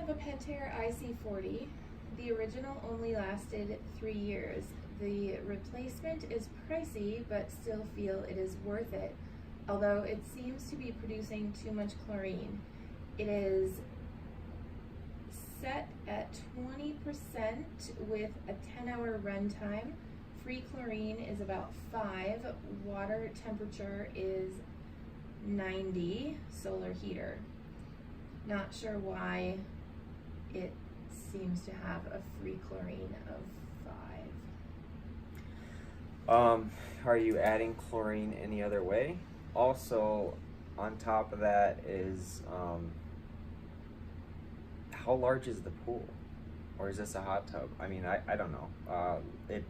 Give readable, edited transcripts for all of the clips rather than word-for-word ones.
have a Pentair ic40. The original only lasted 3 years. The replacement is pricey, but still feel it is worth it, although it seems to be producing too much chlorine. It is set at 20% with a 10-hour runtime. Free chlorine is about 5. Water temperature is 90. Solar heater. Not sure why it seems to have a free chlorine of 5. Are you adding chlorine any other way? Also, on top of that is, how large is the pool? Or is this a hot tub? I mean, I don't know. It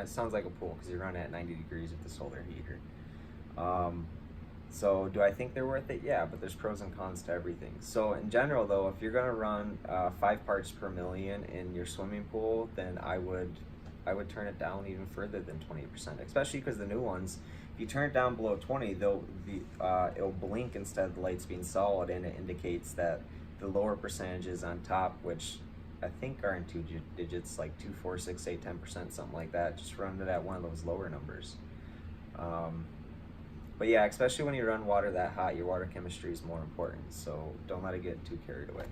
sounds like a pool because you're running at 90 degrees with the solar heater. So do I think they're worth it? Yeah, but there's pros and cons to everything. So in general though, if you're gonna run 5 parts per million in your swimming pool, then I would turn it down even further than 20%, especially because the new ones, if you turn it down below 20, it'll blink instead of the lights being solid, and it indicates that the lower percentages on top, which I think are in 2 digits, like 2, 4, 6, 8, 10%, something like that, just run it at one of those lower numbers. But yeah, especially when you run water that hot, your water chemistry is more important, so don't let it get too carried away.